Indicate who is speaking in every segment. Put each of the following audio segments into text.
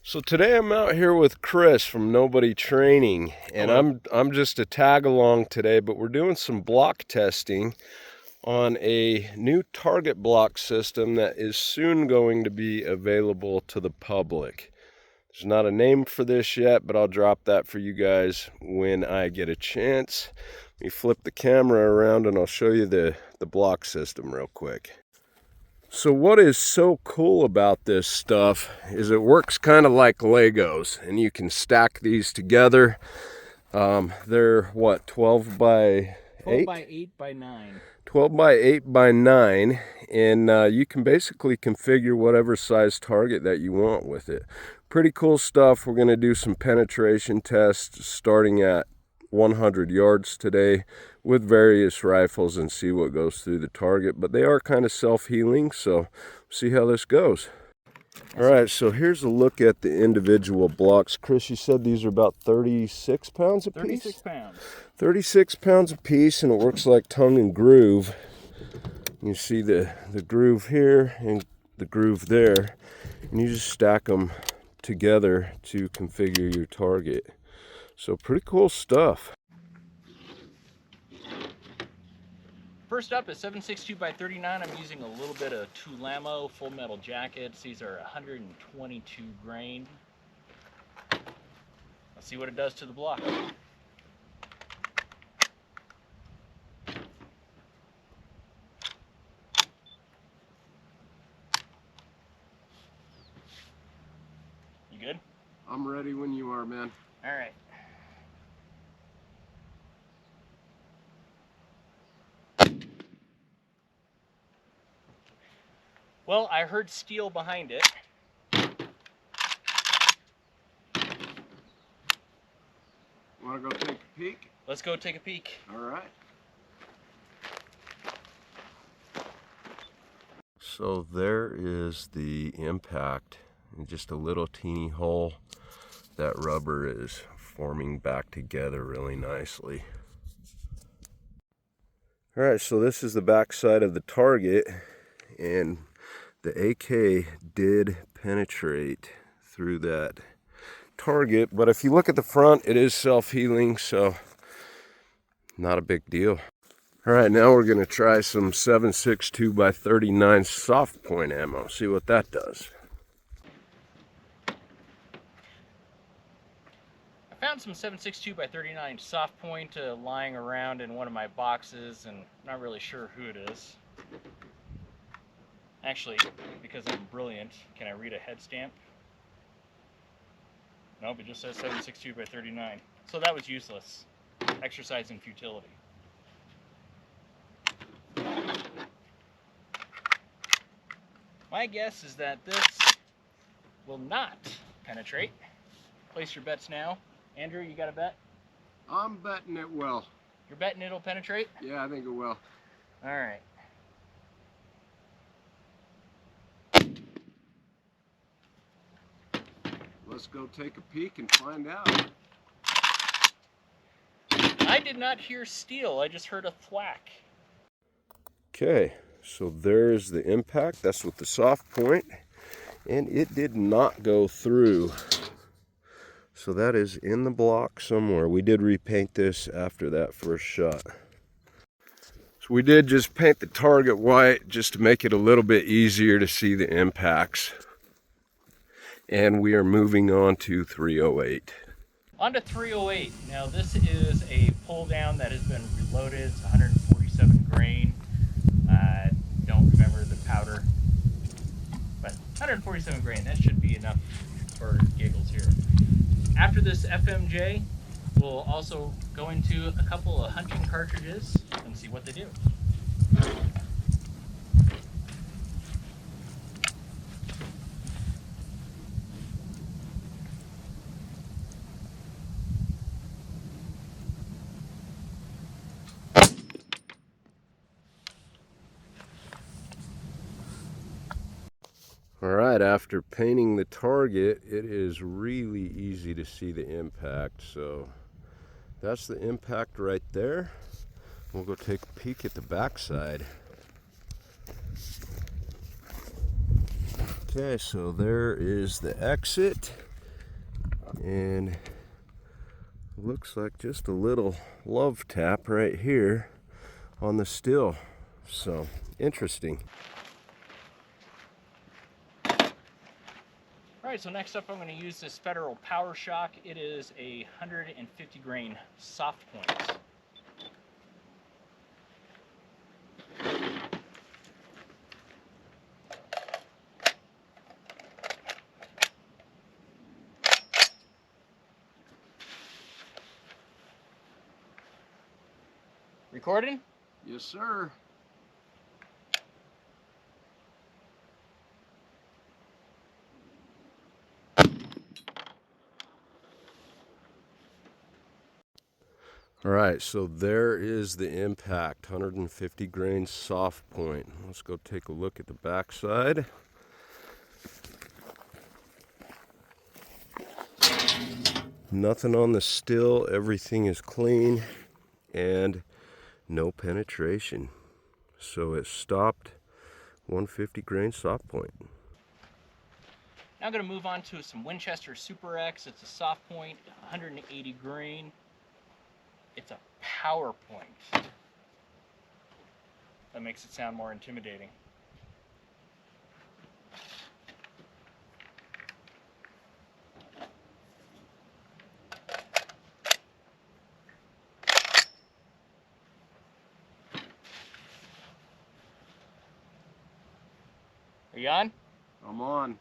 Speaker 1: So today I'm out here with Chris from Nobody Training, and I'm just a tag along today, but we're doing some block testing on a new target block system that is soon going to be available to the public. There's not a name for this yet, but I'll drop that for you guys when I get a chance. Let me flip the camera around and I'll show you the block system real quick. So what is so cool about this stuff is it works kind of like Legos, and you can stack these together. They're what, 12 by 8?
Speaker 2: 12 by 8 by 9.
Speaker 1: 12 by 8 by 9, and you can basically configure whatever size target that you want with it. Pretty cool stuff. We're going to do some penetration tests starting at 100 yards today with various rifles and see what goes through the target, but they are kind of self-healing, so see how this goes. All right, so here's a look at the individual blocks. Chris, you said these are about 36 pounds a piece?
Speaker 2: 36 pounds.
Speaker 1: 36 pounds a piece, and it works like tongue and groove. You see the groove here and the groove there, and you just stack them together to configure your target. So pretty cool stuff.
Speaker 2: First up is 7.62 by 39. I'm using a little bit of Tulamo full metal jackets. These are 122 grain. Let's see what it does to the block. You good?
Speaker 1: I'm ready when you are, man.
Speaker 2: All right. Well, I heard steel behind it.
Speaker 1: Want to go take a peek?
Speaker 2: Let's go take a peek.
Speaker 1: All right. So there is the impact, and just a little teeny hole. That rubber is forming back together really nicely. All right, so this is the back side of the target, and the AK did penetrate through that target, but if you look at the front, it is self-healing, so not a big deal. All right, now we're going to try some 7.62 by 39 soft point ammo, see what that does.
Speaker 2: I found some 7.62 by 39 soft point lying around in one of my boxes, and I'm not really sure who it is. Actually, because I'm brilliant, can I read a head stamp? Nope, it just says 7.62 by 39. So that was useless. Exercise in futility. My guess is that this will not penetrate. Place your bets now. Andrew, you got a bet?
Speaker 1: I'm betting it will.
Speaker 2: You're betting it'll penetrate?
Speaker 1: Yeah, I think it will.
Speaker 2: All right.
Speaker 1: Let's go take a peek and find out.
Speaker 2: I did not hear steel, I just heard a thwack.
Speaker 1: Okay, so there's the impact. That's with the soft point, and it did not go through. So that is in the block somewhere. We did repaint this after that first shot. So we did just paint the target white just to make it a little bit easier to see the impacts. And we are moving on to 308.
Speaker 2: On to 308. Now this is a pull down that has been reloaded. It's 147 grain. I don't remember the powder, but 147 grain, that should be enough for giggles here. After this FMJ, we'll also go into a couple of hunting cartridges and see what they do.
Speaker 1: All right, after painting the target, it is really easy to see the impact. So that's the impact right there. We'll go take a peek at the backside. Okay, so there is the exit. And looks like just a little love tap right here on the still. So interesting.
Speaker 2: All right, so next up I'm going to use this Federal Power Shock. It is a 150 grain soft point. Recording?
Speaker 1: Yes, sir. All right, so there is the impact, 150 grain soft point. Let's go take a look at the backside. Nothing on the still, everything is clean and no penetration. So it stopped 150 grain soft point.
Speaker 2: Now I'm going to move on to some Winchester Super X. It's a soft point, 180 grain. It's a power point. That makes it sound more intimidating. Are you on?
Speaker 1: I'm on.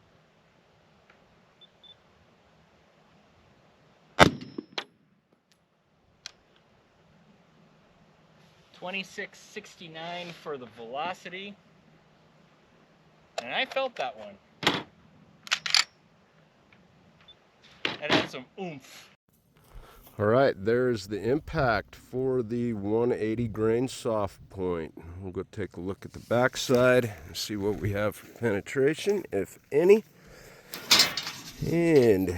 Speaker 2: $26.69 for the velocity. And I felt that one. It had some oomph.
Speaker 1: All right, there's the impact for the 180 grain soft point. We'll go take a look at the backside and see what we have for penetration, if any. And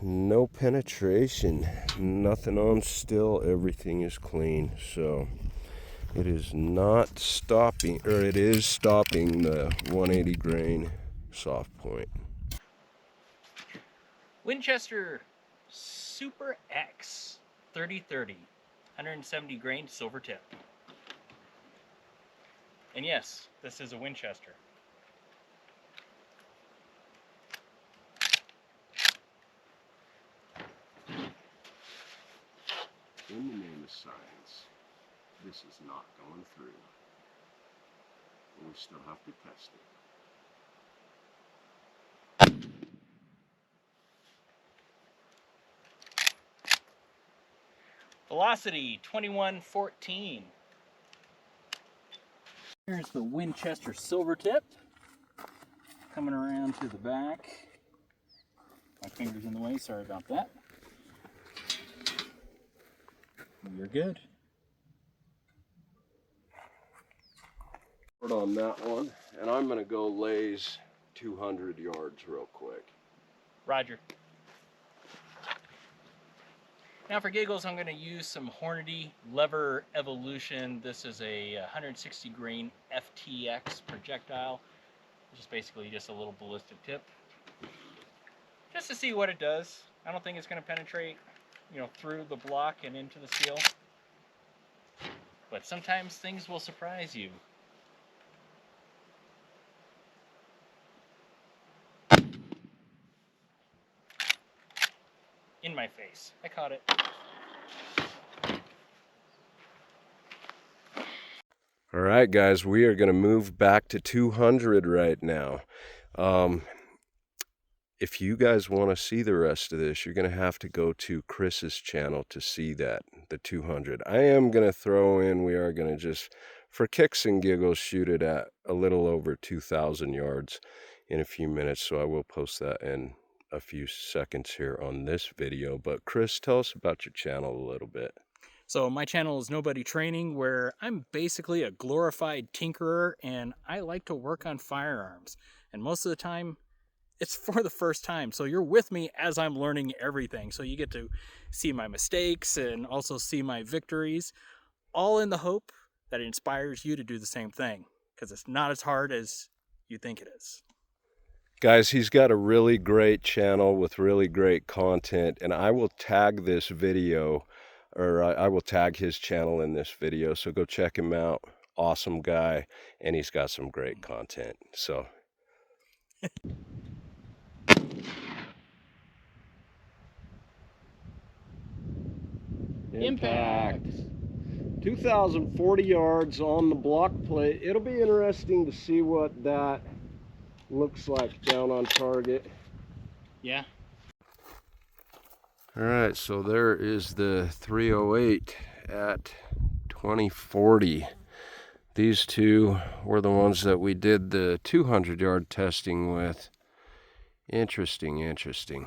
Speaker 1: no penetration, nothing on still, everything is clean. So it is not stopping, or it is stopping the 180 grain soft point.
Speaker 2: Winchester Super X 3030, 170 grain silver tip. And yes, this is a Winchester.
Speaker 1: In the name of science, this is not going through. We still have to test it.
Speaker 2: Velocity 2114. Here's the Winchester silver tip. Coming around to the back. My finger's in the way, sorry about that. You're good.
Speaker 1: On that one, and I'm going to go lays 200 yards real quick.
Speaker 2: Roger. Now for giggles, I'm going to use some Hornady Lever Evolution. This is a 160 grain FTX projectile, which is basically just a little ballistic tip. Just to see what it does. I don't think it's going to penetrate, through the block and into the steel. But sometimes things will surprise you. In my face. I caught it.
Speaker 1: All right, guys, we are going to move back to 200 right now. If you guys want to see the rest of this, you're going to have to go to Chris's channel to see that, the 200. I am going to throw in, we are going to just, for kicks and giggles, shoot it at a little over 2,000 yards in a few minutes. So I will post that in a few seconds here on this video. But Chris, tell us about your channel a little bit.
Speaker 2: So my channel is Nobody Training, where I'm basically a glorified tinkerer, and I like to work on firearms. And most of the time, it's for the first time. So you're with me as I'm learning everything. So you get to see my mistakes and also see my victories, all in the hope that it inspires you to do the same thing, because it's not as hard as you think it is.
Speaker 1: Guys, he's got a really great channel with really great content, and I will tag this video, or I will tag his channel in this video, so go check him out. Awesome guy, and he's got some great content. So impact. 2,040 yards on the block plate. It'll be interesting to see what that looks like down on target.
Speaker 2: Yeah.
Speaker 1: All right, so there is the 308 at 2040. These two were the ones that we did the 200-yard testing with. Interesting, interesting.